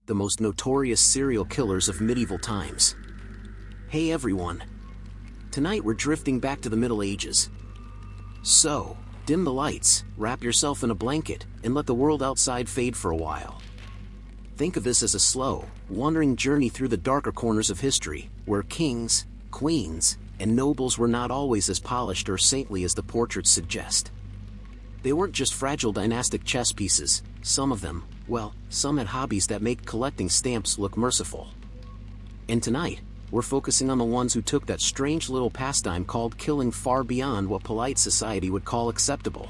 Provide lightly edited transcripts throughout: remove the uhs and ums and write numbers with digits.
the most notorious serial killers of medieval times. Hey everyone! Tonight we're drifting back to the Middle Ages. So, dim the lights, wrap yourself in a blanket, and let the world outside fade for a while. Think of this as a slow, wandering journey through the darker corners of history, where kings, queens, and nobles were not always as polished or saintly as the portraits suggest. They weren't just fragile dynastic chess pieces, some of them, well, some had hobbies that make collecting stamps look merciful. And tonight, we're focusing on the ones who took that strange little pastime called killing far beyond what polite society would call acceptable.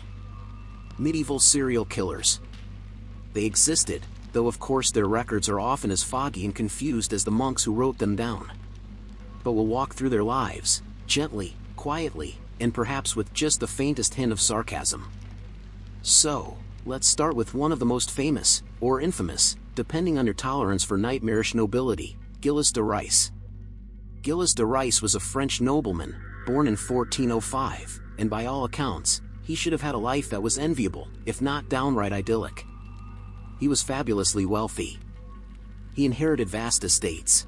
Medieval serial killers. They existed, though of course their records are often as foggy and confused as the monks who wrote them down. But we'll walk through their lives, gently, quietly, and perhaps with just the faintest hint of sarcasm. So, let's start with one of the most famous, or infamous, depending on your tolerance for nightmarish nobility, Gilles de Rais. Gilles de Rais was a French nobleman, born in 1405, and by all accounts, he should have had a life that was enviable, if not downright idyllic. He was fabulously wealthy. He inherited vast estates.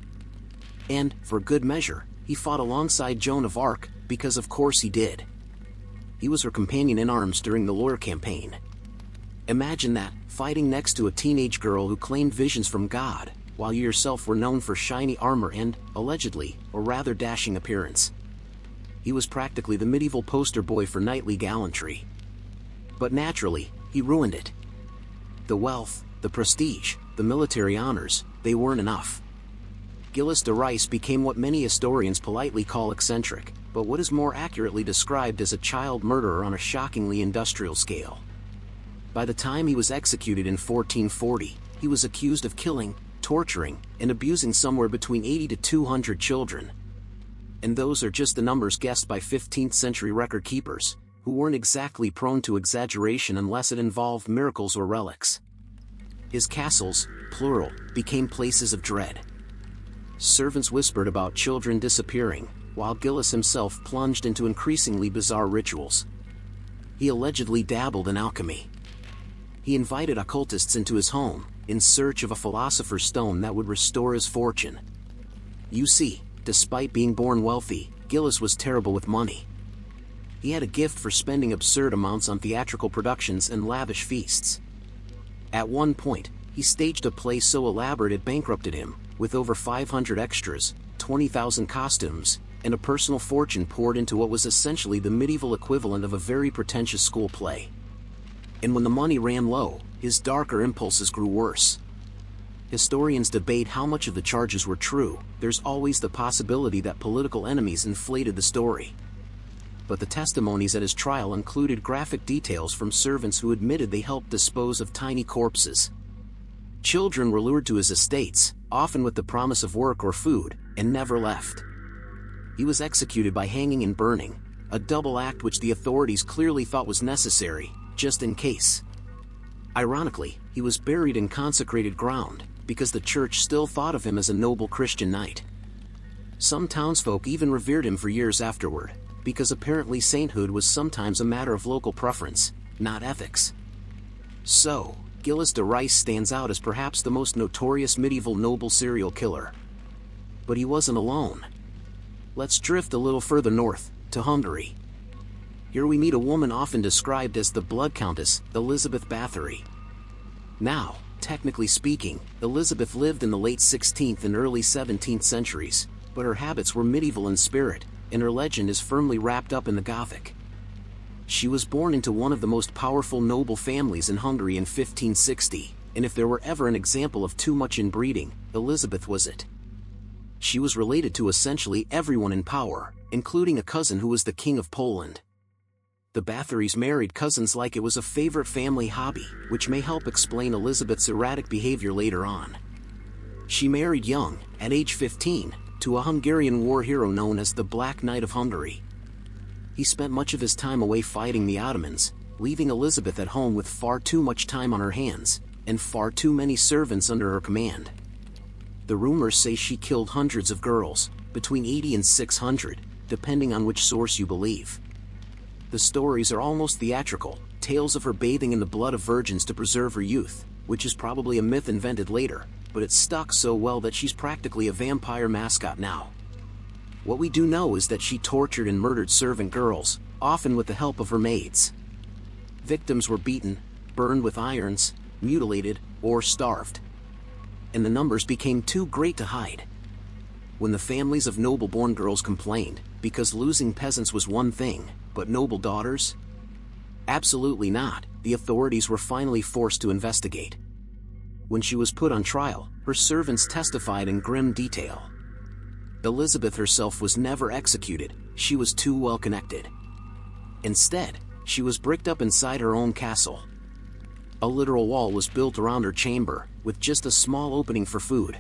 And, for good measure, he fought alongside Joan of Arc, because of course he did. He was her companion in arms during the Loire campaign. Imagine that, fighting next to a teenage girl who claimed visions from God, while you yourself were known for shiny armor and, allegedly, a rather dashing appearance. He was practically the medieval poster boy for knightly gallantry. But naturally, he ruined it. The wealth, the prestige, the military honors, they weren't enough. Gilles de Rais became what many historians politely call eccentric, but what is more accurately described as a child murderer on a shockingly industrial scale. By the time he was executed in 1440, he was accused of killing, torturing, and abusing somewhere between 80 to 200 children. And those are just the numbers guessed by 15th century record keepers, who weren't exactly prone to exaggeration unless it involved miracles or relics. His castles, plural, became places of dread. Servants whispered about children disappearing, while Gilles himself plunged into increasingly bizarre rituals. He allegedly dabbled in alchemy. He invited occultists into his home, in search of a philosopher's stone that would restore his fortune. You see, despite being born wealthy, Gilles was terrible with money. He had a gift for spending absurd amounts on theatrical productions and lavish feasts. At one point, he staged a play so elaborate it bankrupted him, with over 500 extras, 20,000 costumes, and a personal fortune poured into what was essentially the medieval equivalent of a very pretentious school play. And when the money ran low, his darker impulses grew worse. Historians debate how much of the charges were true. There's always the possibility that political enemies inflated the story. But the testimonies at his trial included graphic details from servants who admitted they helped dispose of tiny corpses. Children were lured to his estates, often with the promise of work or food, and never left. He was executed by hanging and burning, a double act which the authorities clearly thought was necessary, just in case. Ironically, he was buried in consecrated ground, because the church still thought of him as a noble Christian knight. Some townsfolk even revered him for years afterward, because apparently sainthood was sometimes a matter of local preference, not ethics. So, Gilles de Rais stands out as perhaps the most notorious medieval noble serial killer. But he wasn't alone. Let's drift a little further north, to Hungary. Here we meet a woman often described as the Blood Countess, Elizabeth Bathory. Now, technically speaking, Elizabeth lived in the late 16th and early 17th centuries, but her habits were medieval in spirit, and her legend is firmly wrapped up in the Gothic. She was born into one of the most powerful noble families in Hungary in 1560, and if there were ever an example of too much inbreeding, Elizabeth was it. She was related to essentially everyone in power, including a cousin who was the King of Poland. The Bathorys married cousins like it was a favorite family hobby, which may help explain Elizabeth's erratic behavior later on. She married young, at age 15, to a Hungarian war hero known as the Black Knight of Hungary. He spent much of his time away fighting the Ottomans, leaving Elizabeth at home with far too much time on her hands, and far too many servants under her command. The rumors say she killed hundreds of girls, between 80 and 600, depending on which source you believe. The stories are almost theatrical, tales of her bathing in the blood of virgins to preserve her youth, which is probably a myth invented later, but it stuck so well that she's practically a vampire mascot now. What we do know is that she tortured and murdered servant girls, often with the help of her maids. Victims were beaten, burned with irons, mutilated, or starved. And the numbers became too great to hide. When the families of noble-born girls complained, because losing peasants was one thing, but noble daughters? Absolutely not. The authorities were finally forced to investigate. When she was put on trial, her servants testified in grim detail. Elizabeth herself was never executed, she was too well connected. Instead, she was bricked up inside her own castle. A literal wall was built around her chamber, with just a small opening for food.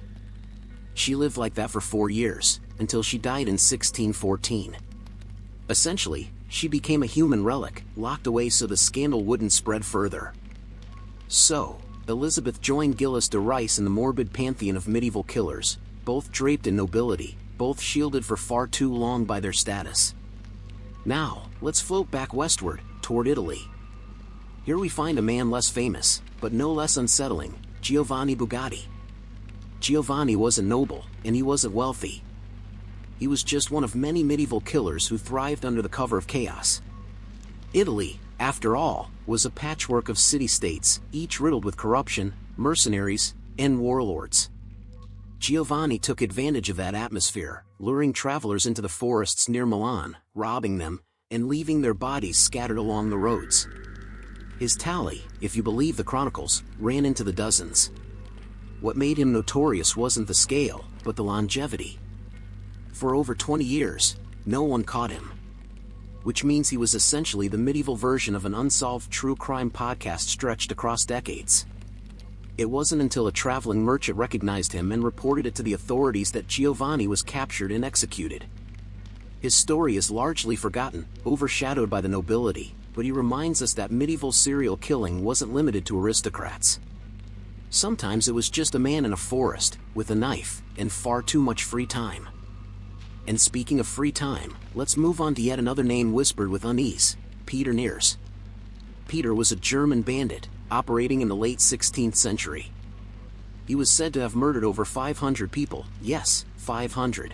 She lived like that for 4 years, until she died in 1614. Essentially, she became a human relic, locked away so the scandal wouldn't spread further. So, Elizabeth joined Gilles de Rais in the morbid pantheon of medieval killers, both draped in nobility, both shielded for far too long by their status. Now, let's float back westward, toward Italy. Here we find a man less famous, but no less unsettling, Giovanni Bugatti. Giovanni wasn't noble, and he wasn't wealthy. He was just one of many medieval killers who thrived under the cover of chaos. Italy, after all, was a patchwork of city-states, each riddled with corruption, mercenaries, and warlords. Giovanni took advantage of that atmosphere, luring travelers into the forests near Milan, robbing them, and leaving their bodies scattered along the roads. His tally, if you believe the chronicles, ran into the dozens. What made him notorious wasn't the scale, but the longevity. For over 20 years, no one caught him. Which means he was essentially the medieval version of an unsolved true crime podcast stretched across decades. It wasn't until a traveling merchant recognized him and reported it to the authorities that Giovanni was captured and executed. His story is largely forgotten, overshadowed by the nobility, but he reminds us that medieval serial killing wasn't limited to aristocrats. Sometimes it was just a man in a forest, with a knife, and far too much free time. And speaking of free time, let's move on to yet another name whispered with unease, Peter Neers. Peter was a German bandit, operating in the late 16th century. He was said to have murdered over 500 people, yes, 500.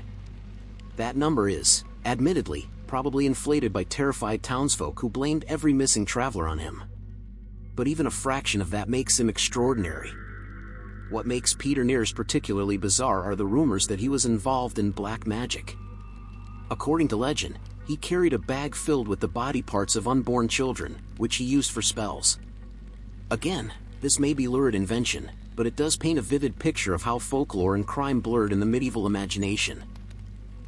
That number is, admittedly, probably inflated by terrified townsfolk who blamed every missing traveler on him. But even a fraction of that makes him extraordinary. What makes Peter Neers particularly bizarre are the rumors that he was involved in black magic. According to legend, he carried a bag filled with the body parts of unborn children, which he used for spells. Again, this may be lurid invention, but it does paint a vivid picture of how folklore and crime blurred in the medieval imagination.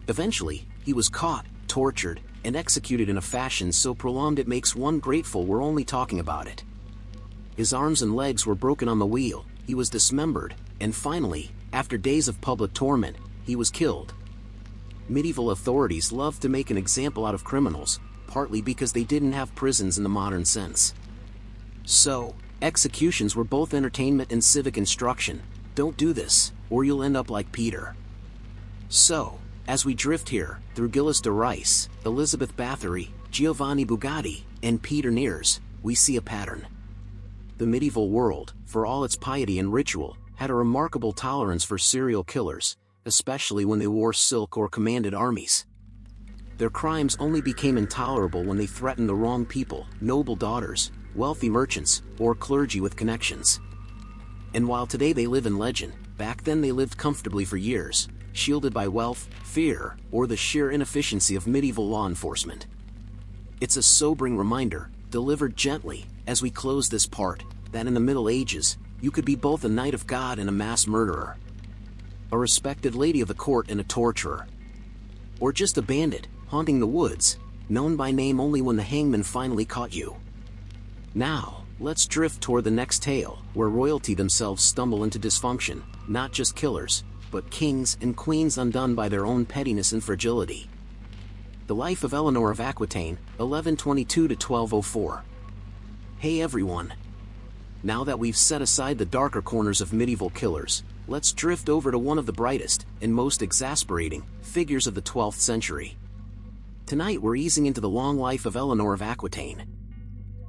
Eventually, he was caught, tortured, and executed in a fashion so prolonged it makes one grateful we're only talking about it. His arms and legs were broken on the wheel, he was dismembered, and finally, after days of public torment, he was killed. Medieval authorities loved to make an example out of criminals, partly because they didn't have prisons in the modern sense. So, executions were both entertainment and civic instruction. Don't do this, or you'll end up like Peter. So, as we drift here, through Gilles de Rais, Elizabeth Bathory, Giovanni Bugatti, and Peter Neers, we see a pattern. The medieval world, for all its piety and ritual, had a remarkable tolerance for serial killers, especially when they wore silk or commanded armies. Their crimes only became intolerable when they threatened the wrong people, noble daughters, wealthy merchants, or clergy with connections. And while today they live in legend, back then they lived comfortably for years, shielded by wealth, fear, or the sheer inefficiency of medieval law enforcement. It's a sobering reminder, delivered gently, as we close this part, that in the Middle Ages, you could be both a knight of God and a mass murderer. A respected lady of the court and a torturer. Or just a bandit, haunting the woods, known by name only when the hangman finally caught you. Now, let's drift toward the next tale, where royalty themselves stumble into dysfunction, not just killers, but kings and queens undone by their own pettiness and fragility. The life of Eleanor of Aquitaine, 1122 to 1204. Hey everyone! Now that we've set aside the darker corners of medieval killers, let's drift over to one of the brightest, and most exasperating, figures of the 12th century. Tonight we're easing into the long life of Eleanor of Aquitaine.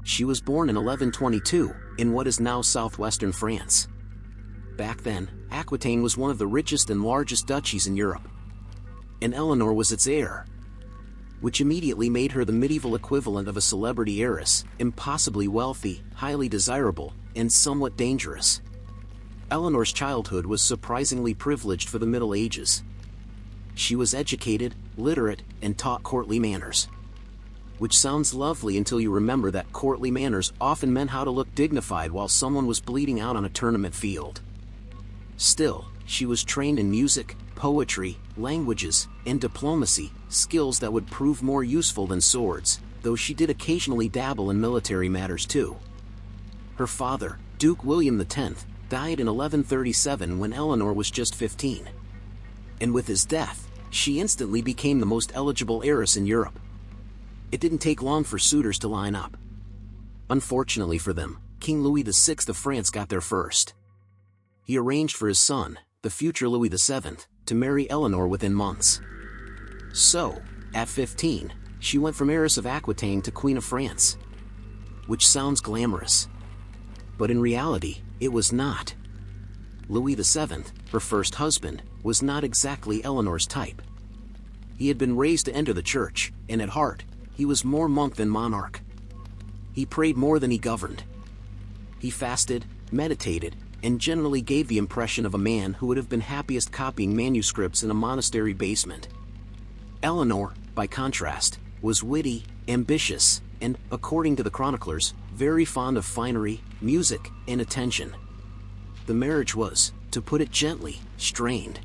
She was born in 1122, in what is now southwestern France. Back then, Aquitaine was one of the richest and largest duchies in Europe, and Eleanor was its heir, which immediately made her the medieval equivalent of a celebrity heiress, impossibly wealthy, highly desirable, and somewhat dangerous. Eleanor's childhood was surprisingly privileged for the Middle Ages. She was educated, literate, and taught courtly manners. Which sounds lovely until you remember that courtly manners often meant how to look dignified while someone was bleeding out on a tournament field. Still, she was trained in music, poetry, languages, and diplomacy, skills that would prove more useful than swords, though she did occasionally dabble in military matters too. Her father, Duke William X, died in 1137 when Eleanor was just 15. And with his death, she instantly became the most eligible heiress in Europe. It didn't take long for suitors to line up. Unfortunately for them, King Louis VI of France got there first. He arranged for his son, the future Louis VII, to marry Eleanor within months. So, at 15, she went from heiress of Aquitaine to Queen of France. Which sounds glamorous. But in reality, it was not. Louis VII, her first husband, was not exactly Eleanor's type. He had been raised to enter the church, and at heart, he was more monk than monarch. He prayed more than he governed. He fasted, meditated, and generally gave the impression of a man who would have been happiest copying manuscripts in a monastery basement. Eleanor, by contrast, was witty, ambitious, and, according to the chroniclers, very fond of finery, music, and attention. The marriage was, to put it gently, strained.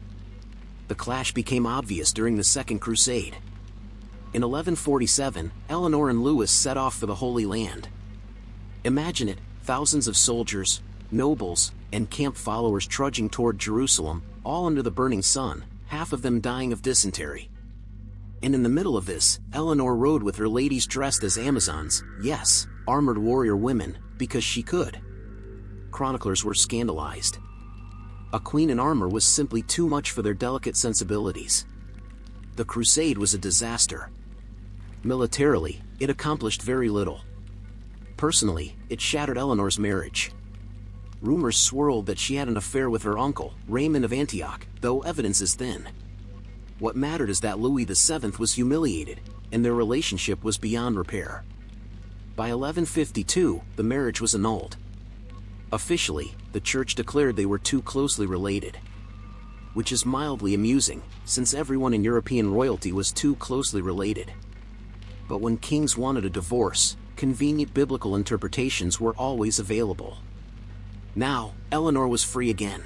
The clash became obvious during the Second Crusade. In 1147, Eleanor and Louis set off for the Holy Land. Imagine it, thousands of soldiers, nobles, and camp followers trudging toward Jerusalem, all under the burning sun, half of them dying of dysentery. And in the middle of this, Eleanor rode with her ladies dressed as Amazons, yes, armored warrior women, because she could. Chroniclers were scandalized. A queen in armor was simply too much for their delicate sensibilities. The crusade was a disaster. Militarily, it accomplished very little. Personally, it shattered Eleanor's marriage. Rumors swirled that she had an affair with her uncle, Raymond of Antioch, though evidence is thin. What mattered is that Louis VII was humiliated, and their relationship was beyond repair. By 1152, the marriage was annulled. Officially, the church declared they were too closely related. Which is mildly amusing, since everyone in European royalty was too closely related. But when kings wanted a divorce, convenient biblical interpretations were always available. Now, Eleanor was free again.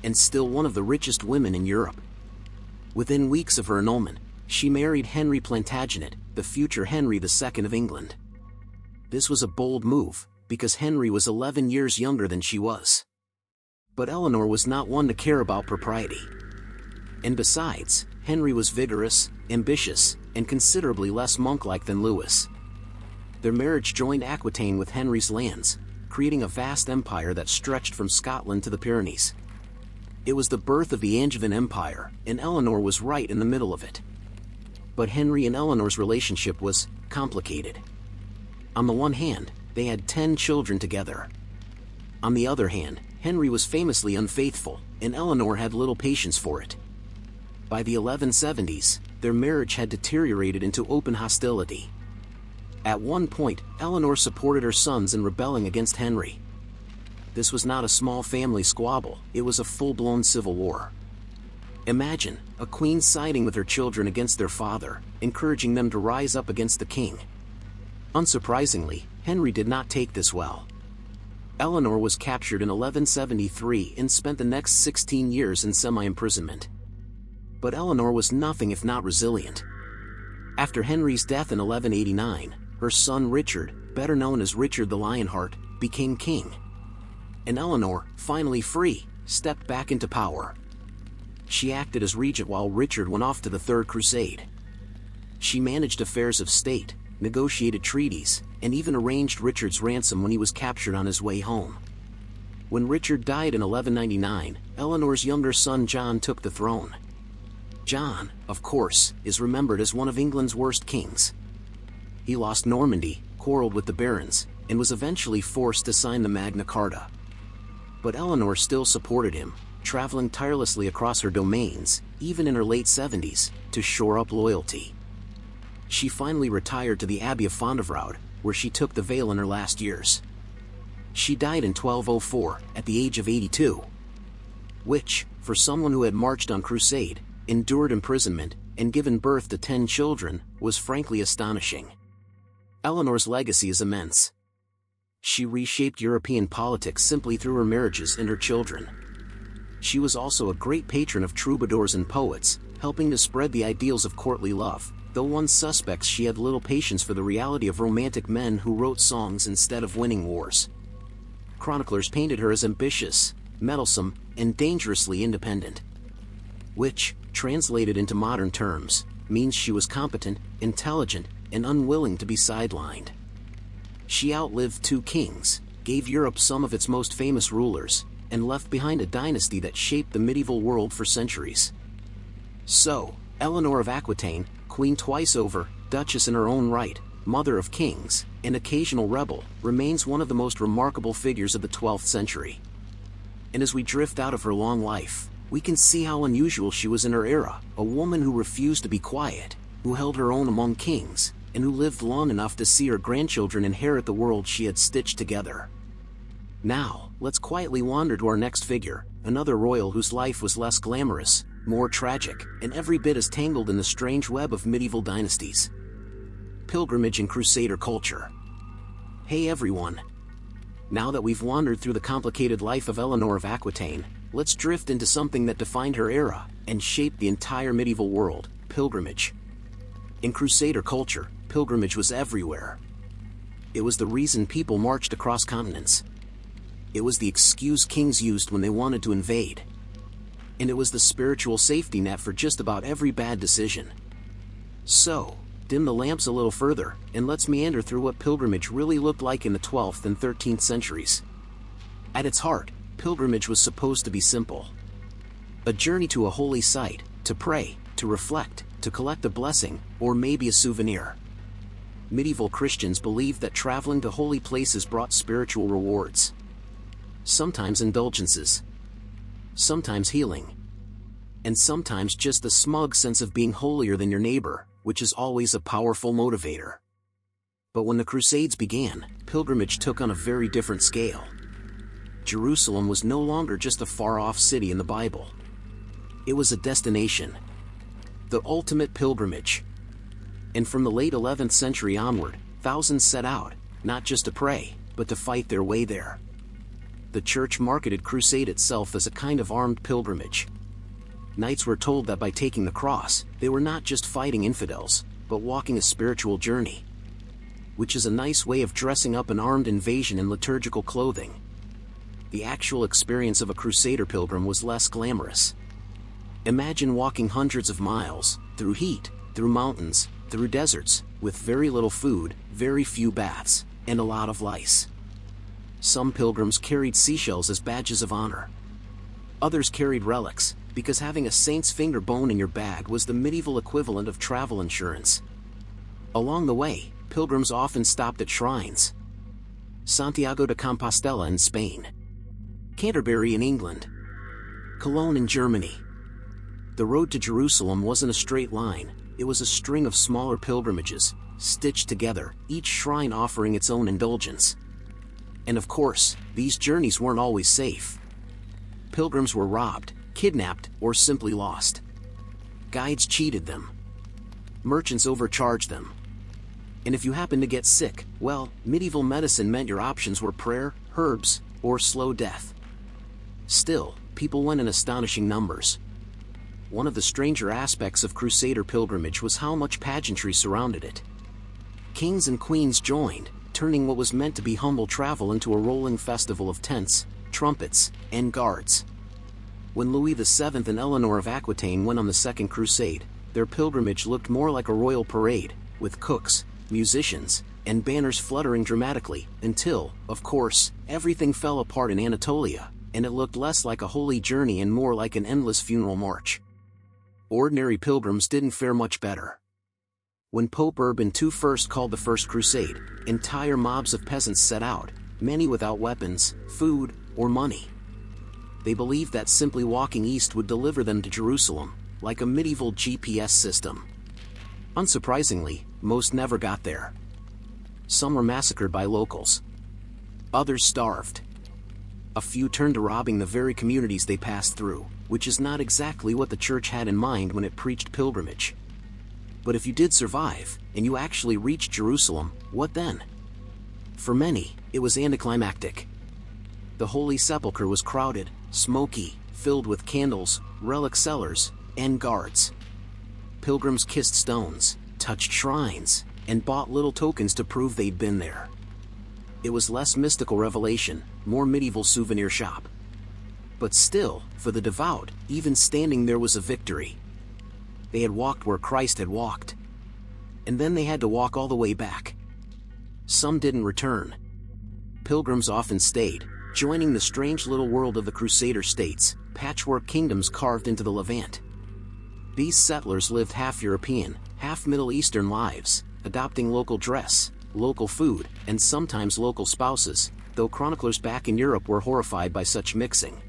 And still one of the richest women in Europe. Within weeks of her annulment, she married Henry Plantagenet, the future Henry II of England. This was a bold move, because Henry was 11 years younger than she was. But Eleanor was not one to care about propriety. And besides, Henry was vigorous, ambitious, and considerably less monk-like than Louis. Their marriage joined Aquitaine with Henry's lands, creating a vast empire that stretched from Scotland to the Pyrenees. It was the birth of the Angevin Empire, and Eleanor was right in the middle of it. But Henry and Eleanor's relationship was complicated. On the one hand, they had 10 children together. On the other hand, Henry was famously unfaithful, and Eleanor had little patience for it. By the 1170s, their marriage had deteriorated into open hostility. At one point, Eleanor supported her sons in rebelling against Henry. This was not a small family squabble, it was a full-blown civil war. Imagine, a queen siding with her children against their father, encouraging them to rise up against the king. Unsurprisingly, Henry did not take this well. Eleanor was captured in 1173 and spent the next 16 years in semi-imprisonment. But Eleanor was nothing if not resilient. After Henry's death in 1189, her son Richard, better known as Richard the Lionheart, became king. And Eleanor, finally free, stepped back into power. She acted as regent while Richard went off to the Third Crusade. She managed affairs of state, negotiated treaties, and even arranged Richard's ransom when he was captured on his way home. When Richard died in 1199, Eleanor's younger son John took the throne. John, of course, is remembered as one of England's worst kings. He lost Normandy, quarreled with the barons, and was eventually forced to sign the Magna Carta. But Eleanor still supported him, traveling tirelessly across her domains, even in her late 70s, to shore up loyalty. She finally retired to the Abbey of Fontevraud, where she took the veil in her last years. She died in 1204, at the age of 82. Which, for someone who had marched on crusade, endured imprisonment, and given birth to 10 children, was frankly astonishing. Eleanor's legacy is immense. She reshaped European politics simply through her marriages and her children. She was also a great patron of troubadours and poets, helping to spread the ideals of courtly love, though one suspects she had little patience for the reality of romantic men who wrote songs instead of winning wars. Chroniclers painted her as ambitious, meddlesome, and dangerously independent. Which, translated into modern terms, means she was competent, intelligent, and unwilling to be sidelined. She outlived 2 kings, gave Europe some of its most famous rulers, and left behind a dynasty that shaped the medieval world for centuries. So, Eleanor of Aquitaine, queen twice over, duchess in her own right, mother of kings, and occasional rebel, remains one of the most remarkable figures of the 12th century. And as we drift out of her long life, we can see how unusual she was in her era, a woman who refused to be quiet, who held her own among kings, and who lived long enough to see her grandchildren inherit the world she had stitched together. Now, let's quietly wander to our next figure, another royal whose life was less glamorous, more tragic, and every bit as tangled in the strange web of medieval dynasties. Pilgrimage and crusader culture. Hey everyone! Now that we've wandered through the complicated life of Eleanor of Aquitaine, let's drift into something that defined her era and shaped the entire medieval world: pilgrimage. In crusader culture, pilgrimage was everywhere. It was the reason people marched across continents. It was the excuse kings used when they wanted to invade. And it was the spiritual safety net for just about every bad decision. So, dim the lamps a little further, and let's meander through what pilgrimage really looked like in the 12th and 13th centuries. At its heart, pilgrimage was supposed to be simple. A journey to a holy site, to pray, to reflect, to collect a blessing, or maybe a souvenir. Medieval Christians believed that traveling to holy places brought spiritual rewards. Sometimes indulgences. Sometimes healing. And sometimes just the smug sense of being holier than your neighbor, which is always a powerful motivator. But when the Crusades began, pilgrimage took on a very different scale. Jerusalem was no longer just a far-off city in the Bible. It was a destination. The ultimate pilgrimage. And from the late 11th century onward, thousands set out, not just to pray, but to fight their way there. The church marketed crusade itself as a kind of armed pilgrimage. Knights were told that by taking the cross, they were not just fighting infidels, but walking a spiritual journey. Which is a nice way of dressing up an armed invasion in liturgical clothing. The actual experience of a crusader pilgrim was less glamorous. Imagine walking hundreds of miles, through heat, through mountains, through deserts, with very little food, very few baths, and a lot of lice. Some pilgrims carried seashells as badges of honor. Others carried relics, because having a saint's finger bone in your bag was the medieval equivalent of travel insurance. Along the way, pilgrims often stopped at shrines. Santiago de Compostela in Spain. Canterbury in England. Cologne in Germany. The road to Jerusalem wasn't a straight line, it was a string of smaller pilgrimages, stitched together, each shrine offering its own indulgence. And of course, these journeys weren't always safe. Pilgrims were robbed, kidnapped, or simply lost. Guides cheated them. Merchants overcharged them. And if you happened to get sick, well, medieval medicine meant your options were prayer, herbs, or slow death. Still, people went in astonishing numbers. One of the stranger aspects of crusader pilgrimage was how much pageantry surrounded it. Kings and queens joined, turning what was meant to be humble travel into a rolling festival of tents, trumpets, and guards. When Louis VII and Eleanor of Aquitaine went on the Second Crusade, their pilgrimage looked more like a royal parade, with cooks, musicians, and banners fluttering dramatically, until, of course, everything fell apart in Anatolia, and it looked less like a holy journey and more like an endless funeral march. Ordinary pilgrims didn't fare much better. When Pope Urban II first called the First Crusade, entire mobs of peasants set out, many without weapons, food, or money. They believed that simply walking east would deliver them to Jerusalem, like a medieval GPS system. Unsurprisingly, most never got there. Some were massacred by locals. Others starved. A few turned to robbing the very communities they passed through, which is not exactly what the church had in mind when it preached pilgrimage. But if you did survive, and you actually reached Jerusalem, what then? For many, it was anticlimactic. The Holy Sepulchre was crowded, smoky, filled with candles, relic sellers, and guards. Pilgrims kissed stones, touched shrines, and bought little tokens to prove they'd been there. It was less mystical revelation, more medieval souvenir shop. But still, for the devout, even standing there was a victory. They had walked where Christ had walked. And then they had to walk all the way back. Some didn't return. Pilgrims often stayed, joining the strange little world of the Crusader states, patchwork kingdoms carved into the Levant. These settlers lived half European, half Middle Eastern lives, adopting local dress, local food, and sometimes local spouses, though chroniclers back in Europe were horrified by such mixing.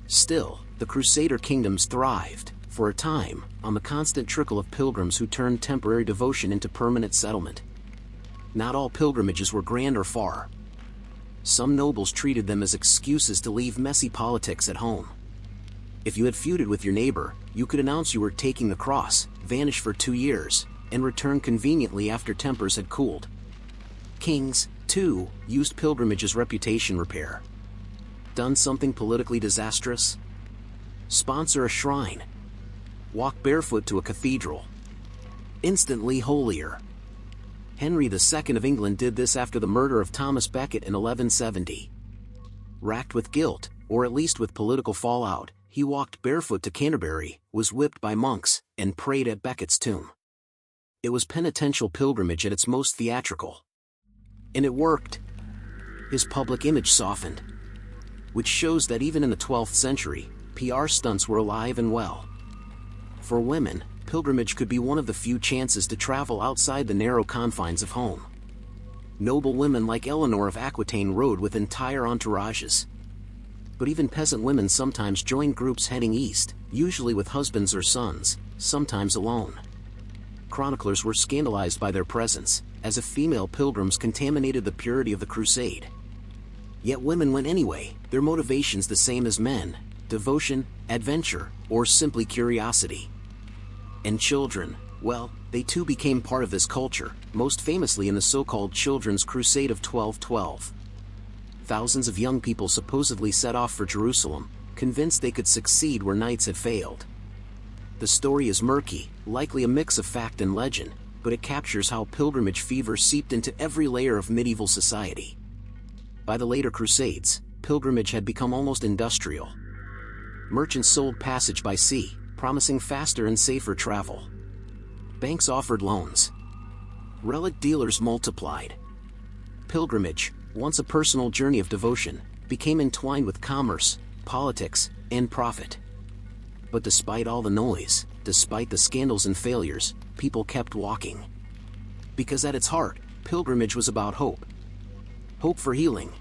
Still, the Crusader kingdoms thrived, for a time, on the constant trickle of pilgrims who turned temporary devotion into permanent settlement. Not all pilgrimages were grand or far. Some nobles treated them as excuses to leave messy politics at home. If you had feuded with your neighbor, you could announce you were taking the cross, vanish for 2 years, and return conveniently after tempers had cooled. Kings, too, used pilgrimage as reputation repair. Done something politically disastrous? Sponsor a shrine. Walk barefoot to a cathedral. Instantly holier. Henry II of England did this after the murder of Thomas Becket in 1170. Racked with guilt, or at least with political fallout, he walked barefoot to Canterbury, was whipped by monks, and prayed at Becket's tomb. It was penitential pilgrimage at its most theatrical. And it worked. His public image softened. Which shows that even in the 12th century, PR stunts were alive and well. For women, pilgrimage could be one of the few chances to travel outside the narrow confines of home. Noble women like Eleanor of Aquitaine rode with entire entourages. But even peasant women sometimes joined groups heading east, usually with husbands or sons, sometimes alone. Chroniclers were scandalized by their presence, as if female pilgrims contaminated the purity of the crusade. Yet women went anyway, their motivations the same as men: devotion, adventure, or simply curiosity. And children, well, they too became part of this culture, most famously in the so-called Children's Crusade of 1212. Thousands of young people supposedly set off for Jerusalem, convinced they could succeed where knights had failed. The story is murky, likely a mix of fact and legend, but it captures how pilgrimage fever seeped into every layer of medieval society. By the later Crusades, pilgrimage had become almost industrial. Merchants sold passage by sea, promising faster and safer travel. Banks offered loans. Relic dealers multiplied. Pilgrimage, once a personal journey of devotion, became entwined with commerce, politics, and profit. But despite all the noise, despite the scandals and failures, people kept walking. Because at its heart, pilgrimage was about hope. Hope for healing.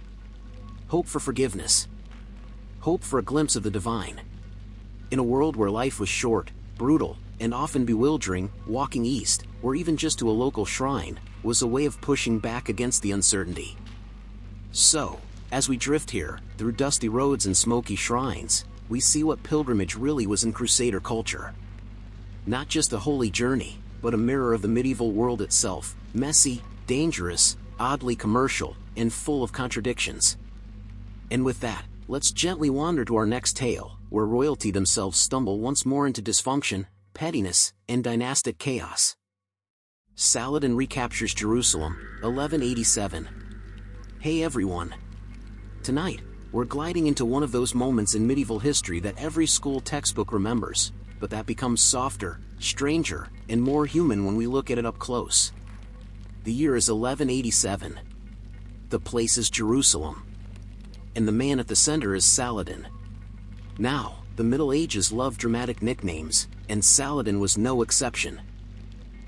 Hope for forgiveness. Hope for a glimpse of the divine. In a world where life was short, brutal, and often bewildering, walking east, or even just to a local shrine, was a way of pushing back against the uncertainty. So, as we drift here, through dusty roads and smoky shrines, we see what pilgrimage really was in Crusader culture. Not just a holy journey, but a mirror of the medieval world itself, messy, dangerous, oddly commercial, and full of contradictions. And with that, let's gently wander to our next tale, where royalty themselves stumble once more into dysfunction, pettiness, and dynastic chaos. Saladin recaptures Jerusalem, 1187. Hey everyone! Tonight, we're gliding into one of those moments in medieval history that every school textbook remembers, but that becomes softer, stranger, and more human when we look at it up close. The year is 1187. The place is Jerusalem. And the man at the center is Saladin. Now, the Middle Ages love dramatic nicknames, and Saladin was no exception.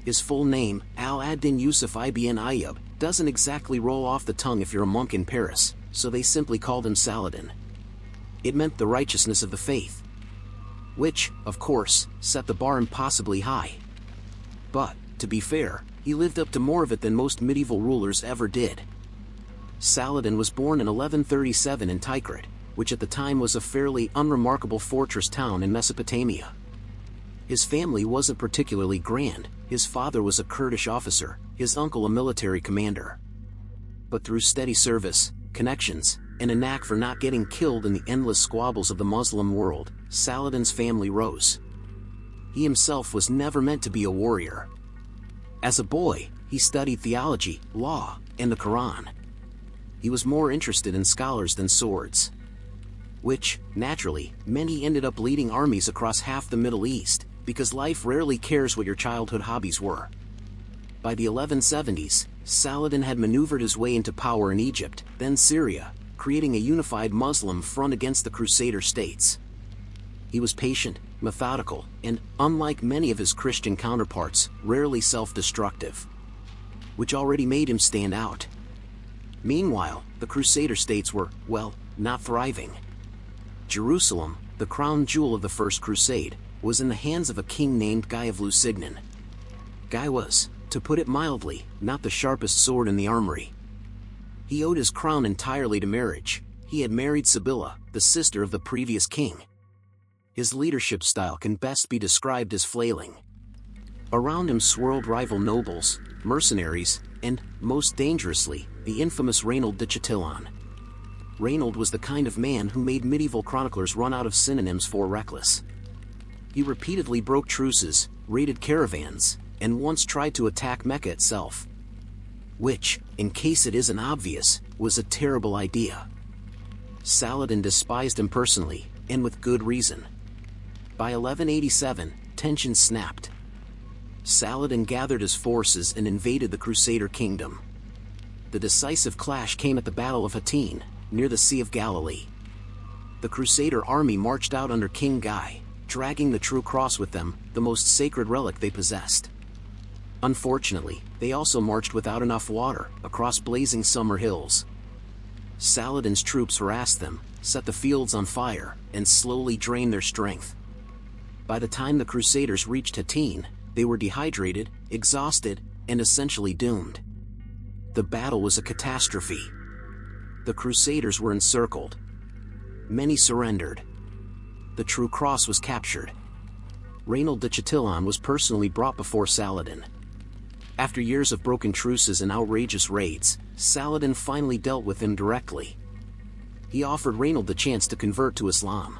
His full name, Al-ad-Din Yusuf ibn Ayyub, doesn't exactly roll off the tongue if you're a monk in Paris, so they simply called him Saladin. it meant the righteousness of the faith. Which, of course, set the bar impossibly high. But, to be fair, he lived up to more of it than most medieval rulers ever did. Saladin was born in 1137 in Tikrit, which at the time was a fairly unremarkable fortress town in Mesopotamia. His family wasn't particularly grand. His father was a Kurdish officer, his uncle a military commander. But through steady service, connections, and a knack for not getting killed in the endless squabbles of the Muslim world, Saladin's family rose. He himself was never meant to be a warrior. As a boy, he studied theology, law, and the Quran. He was more interested in scholars than swords. Which, naturally, meant he ended up leading armies across half the Middle East, because life rarely cares what your childhood hobbies were. By the 1170s, Saladin had maneuvered his way into power in Egypt, then Syria, creating a unified Muslim front against the Crusader states. He was patient, methodical, and, unlike many of his Christian counterparts, rarely self-destructive. Which already made him stand out. Meanwhile, the Crusader states were, well, not thriving. Jerusalem, the crown jewel of the First Crusade, was in the hands of a king named Guy of Lusignan. Guy was, to put it mildly, not the sharpest sword in the armory. He owed his crown entirely to marriage. He had married Sibylla, the sister of the previous king. His leadership style can best be described as flailing. Around him swirled rival nobles, mercenaries, and, most dangerously, the infamous Reynold de Chatillon. Reynold was the kind of man who made medieval chroniclers run out of synonyms for reckless. He repeatedly broke truces, raided caravans, and once tried to attack Mecca itself. Which, in case it isn't obvious, was a terrible idea. Saladin despised him personally, and with good reason. By 1187, tensions snapped. Saladin gathered his forces and invaded the Crusader kingdom. The decisive clash came at the Battle of Hattin, near the Sea of Galilee. The Crusader army marched out under King Guy, dragging the True Cross with them, the most sacred relic they possessed. Unfortunately, they also marched without enough water, across blazing summer hills. Saladin's troops harassed them, set the fields on fire, and slowly drained their strength. By the time the Crusaders reached Hattin, they were dehydrated, exhausted, and essentially doomed. The battle was a catastrophe. The Crusaders were encircled. Many surrendered. The True Cross was captured. Reynold de Chatillon was personally brought before Saladin. After years of broken truces and outrageous raids, Saladin finally dealt with him directly. He offered Reynold the chance to convert to Islam.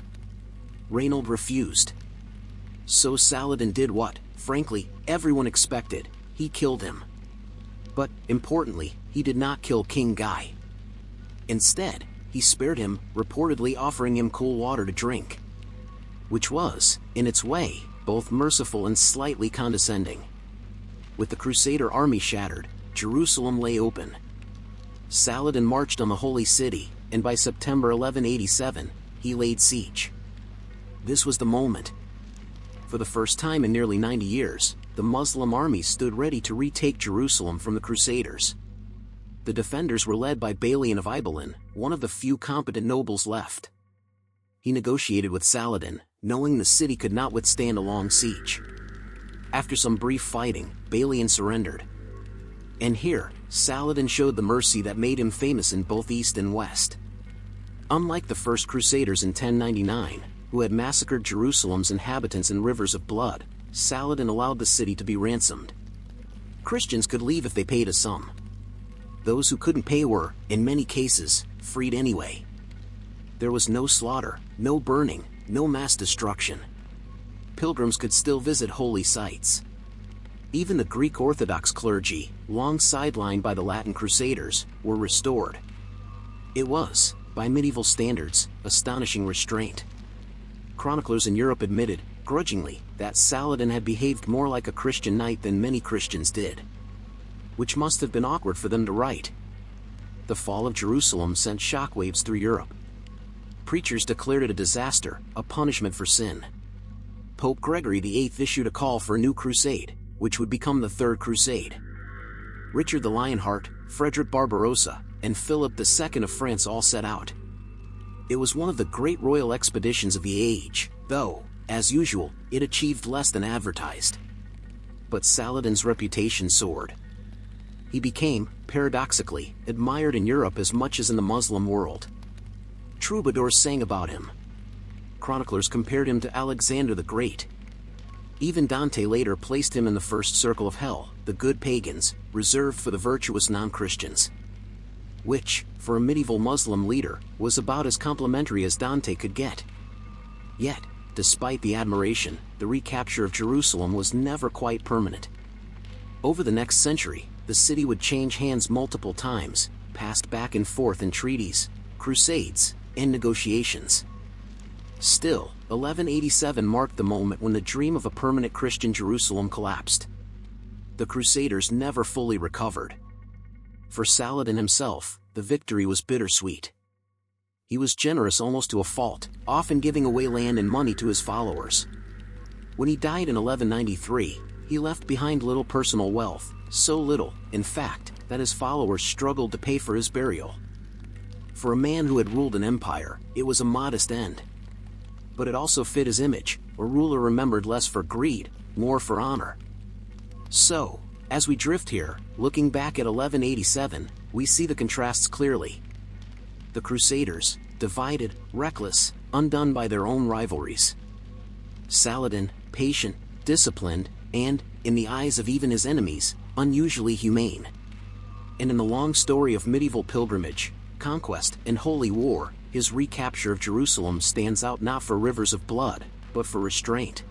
Reynold refused. So Saladin did what, frankly, everyone expected: he killed him. But, importantly, he did not kill King Guy. Instead, he spared him, reportedly offering him cool water to drink. Which was, in its way, both merciful and slightly condescending. With the Crusader army shattered, Jerusalem lay open. Saladin marched on the Holy City, and by September 1187, he laid siege. This was the moment. For the first time in nearly 90 years, the Muslim army stood ready to retake Jerusalem from the Crusaders. The defenders were led by Balian of Ibelin, one of the few competent nobles left. He negotiated with Saladin, knowing the city could not withstand a long siege. After some brief fighting, Balian surrendered. And here, Saladin showed the mercy that made him famous in both East and West. Unlike the first Crusaders in 1099, who had massacred Jerusalem's inhabitants in rivers of blood, Saladin allowed the city to be ransomed. Christians could leave if they paid a sum. Those who couldn't pay were, in many cases, freed anyway. There was no slaughter, no burning, no mass destruction. Pilgrims could still visit holy sites. Even the Greek Orthodox clergy, long sidelined by the Latin Crusaders, were restored. It was, by medieval standards, astonishing restraint. Chroniclers in Europe admitted, grudgingly, that Saladin had behaved more like a Christian knight than many Christians did. Which must have been awkward for them to write. The fall of Jerusalem sent shockwaves through Europe. Preachers declared it a disaster, a punishment for sin. Pope Gregory VIII issued a call for a new crusade, which would become the Third Crusade. Richard the Lionheart, Frederick Barbarossa, and Philip II of France all set out. It was one of the great royal expeditions of the age, though, as usual, it achieved less than advertised. But Saladin's reputation soared. He became, paradoxically, admired in Europe as much as in the Muslim world. Troubadours sang about him. Chroniclers compared him to Alexander the Great. Even Dante later placed him in the first circle of hell, the good pagans, reserved for the virtuous non-Christians. Which, for a medieval Muslim leader, was about as complimentary as Dante could get. Yet, despite the admiration, the recapture of Jerusalem was never quite permanent. Over the next century, the city would change hands multiple times, passed back and forth in treaties, crusades, and negotiations. Still, 1187 marked the moment when the dream of a permanent Christian Jerusalem collapsed. The Crusaders never fully recovered. For Saladin himself, the victory was bittersweet. He was generous almost to a fault, often giving away land and money to his followers. When he died in 1193, he left behind little personal wealth, so little, in fact, that his followers struggled to pay for his burial. For a man who had ruled an empire, it was a modest end. But it also fit his image, a ruler remembered less for greed, more for honor. So, as we drift here, looking back at 1187, we see the contrasts clearly. The Crusaders, divided, reckless, undone by their own rivalries. Saladin, patient, disciplined, and, in the eyes of even his enemies, unusually humane. And in the long story of medieval pilgrimage, conquest, and holy war, his recapture of Jerusalem stands out not for rivers of blood, but for restraint.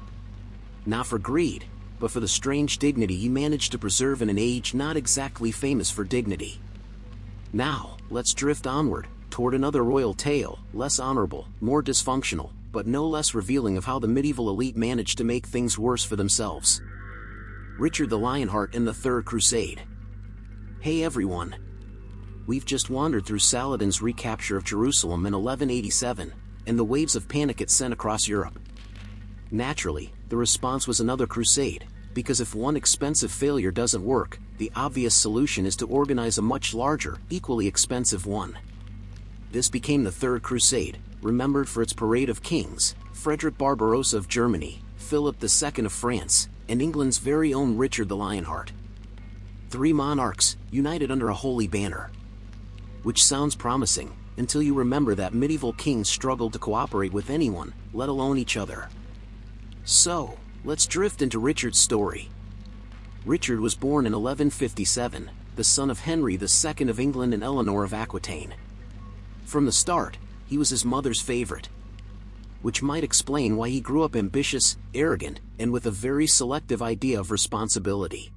Not for greed, but for the strange dignity he managed to preserve in an age not exactly famous for dignity. Now, let's drift onward, toward another royal tale, less honorable, more dysfunctional, but no less revealing of how the medieval elite managed to make things worse for themselves. Richard the Lionheart and the Third Crusade. Hey everyone! We've just wandered through Saladin's recapture of Jerusalem in 1187, and the waves of panic it sent across Europe. Naturally, the response was another crusade, because if one expensive failure doesn't work, the obvious solution is to organize a much larger, equally expensive one. This became the Third Crusade, remembered for its parade of kings, Frederick Barbarossa of Germany, Philip II of France, and England's very own Richard the Lionheart. 3 monarchs, united under a holy banner. Which sounds promising, until you remember that medieval kings struggled to cooperate with anyone, let alone each other. So, let's drift into Richard's story. Richard was born in 1157, the son of Henry II of England and Eleanor of Aquitaine. From the start, he was his mother's favorite. Which might explain why he grew up ambitious, arrogant, and with a very selective idea of responsibility.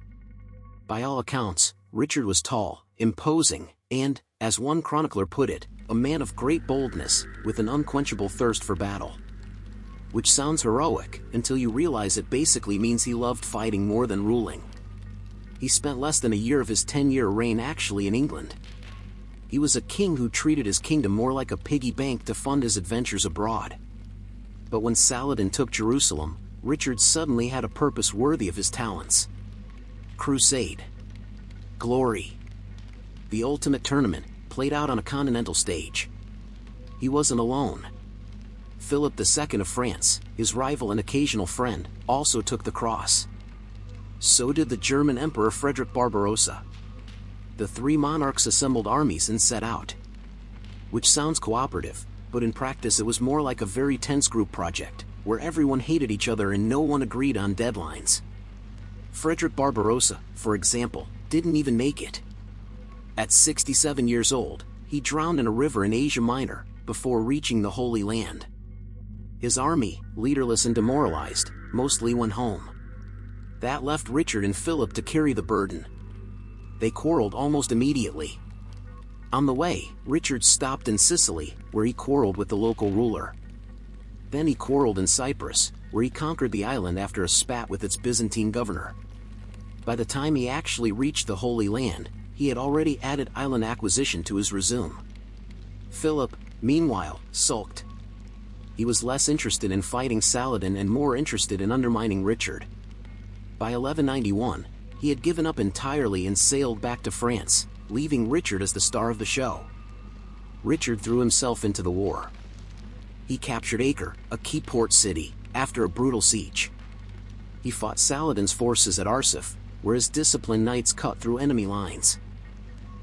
By all accounts, Richard was tall, imposing, and, as one chronicler put it, a man of great boldness, with an unquenchable thirst for battle. Which sounds heroic, until you realize it basically means he loved fighting more than ruling. He spent less than a year of his 10-year reign actually in England. He was a king who treated his kingdom more like a piggy bank to fund his adventures abroad. But when Saladin took Jerusalem, Richard suddenly had a purpose worthy of his talents. Crusade. Glory. The ultimate tournament, played out on a continental stage. He wasn't alone. Philip II of France, his rival and occasional friend, also took the cross. So did the German Emperor Frederick Barbarossa. The 3 monarchs assembled armies and set out. Which sounds cooperative, but in practice it was more like a very tense group project, where everyone hated each other and no one agreed on deadlines. Frederick Barbarossa, for example, didn't even make it. At 67 years old, he drowned in a river in Asia Minor, before reaching the Holy Land. His army, leaderless and demoralized, mostly went home. That left Richard and Philip to carry the burden. They quarreled almost immediately. On the way, Richard stopped in Sicily, where he quarreled with the local ruler. Then he quarreled in Cyprus, where he conquered the island after a spat with its Byzantine governor. By the time he actually reached the Holy Land, he had already added island acquisition to his resume. Philip, meanwhile, sulked. He was less interested in fighting Saladin and more interested in undermining Richard. By 1191, he had given up entirely and sailed back to France, leaving Richard as the star of the show. Richard threw himself into the war. he captured Acre, a key port city, after a brutal siege. He fought Saladin's forces at Arsuf, where his disciplined knights cut through enemy lines.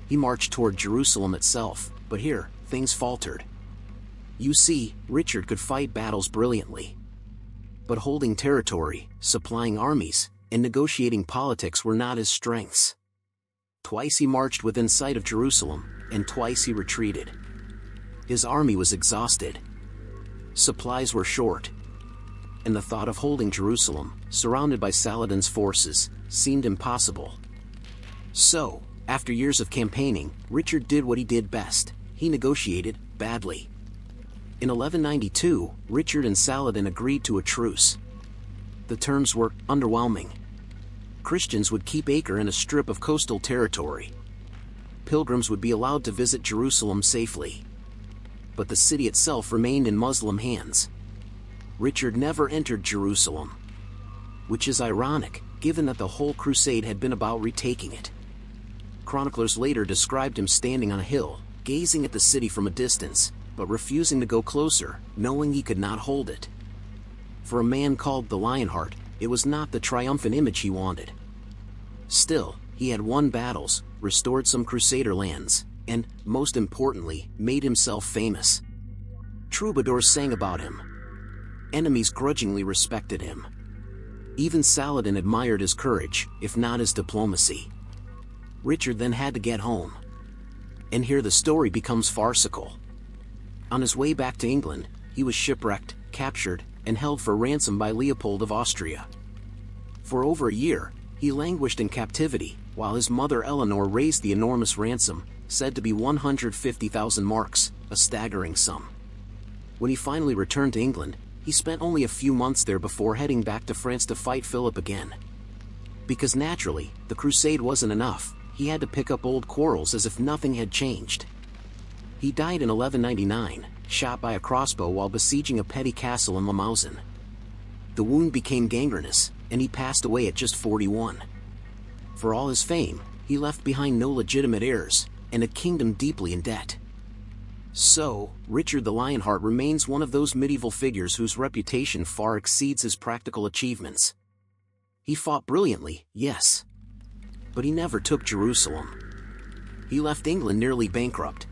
He marched toward Jerusalem itself, but here, things faltered. You see, Richard could fight battles brilliantly. But holding territory, supplying armies, and negotiating politics were not his strengths. Twice he marched within sight of Jerusalem, and twice he retreated. His army was exhausted. Supplies were short. And the thought of holding Jerusalem, surrounded by Saladin's forces, seemed impossible. So, after years of campaigning, Richard did what he did best. He negotiated badly. In 1192, Richard and Saladin agreed to a truce. The terms were underwhelming. Christians would keep Acre and a strip of coastal territory. Pilgrims would be allowed to visit Jerusalem safely. But the city itself remained in Muslim hands. Richard never entered Jerusalem. Which is ironic, given that the whole crusade had been about retaking it. Chroniclers later described him standing on a hill, gazing at the city from a distance, but refusing to go closer, knowing he could not hold it. For a man called the Lionheart, it was not the triumphant image he wanted. Still, he had won battles, restored some crusader lands, and, most importantly, made himself famous. Troubadours sang about him. Enemies grudgingly respected him. Even Saladin admired his courage, if not his diplomacy. Richard then had to get home. And here the story becomes farcical. On his way back to England, he was shipwrecked, captured, and held for ransom by Leopold of Austria. For over a year, he languished in captivity, while his mother Eleanor raised the enormous ransom, said to be 150,000 marks, a staggering sum. When he finally returned to England, he spent only a few months there before heading back to France to fight Philip again. Because naturally, the crusade wasn't enough, he had to pick up old quarrels as if nothing had changed. He died in 1199, shot by a crossbow while besieging a petty castle in Limousin. The wound became gangrenous, and he passed away at just 41. For all his fame, he left behind no legitimate heirs, and a kingdom deeply in debt. So, Richard the Lionheart remains one of those medieval figures whose reputation far exceeds his practical achievements. He fought brilliantly, yes. But he never took Jerusalem. He left England nearly bankrupt.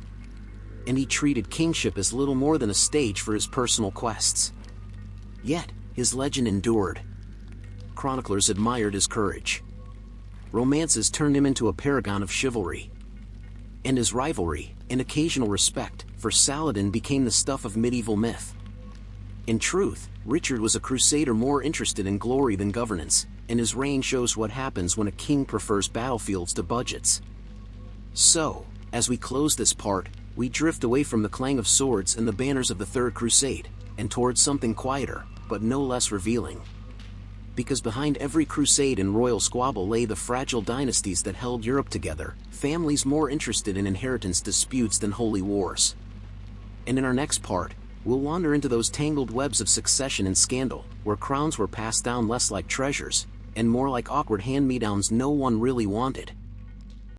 And he treated kingship as little more than a stage for his personal quests. Yet, his legend endured. Chroniclers admired his courage. Romances turned him into a paragon of chivalry. And his rivalry, and occasional respect, for Saladin became the stuff of medieval myth. In truth, Richard was a crusader more interested in glory than governance, and his reign shows what happens when a king prefers battlefields to budgets. So, as we close this part, we drift away from the clang of swords and the banners of the Third Crusade, and towards something quieter, but no less revealing. Because behind every crusade and royal squabble lay the fragile dynasties that held Europe together, families more interested in inheritance disputes than holy wars. And in our next part, we'll wander into those tangled webs of succession and scandal, where crowns were passed down less like treasures, and more like awkward hand-me-downs no one really wanted.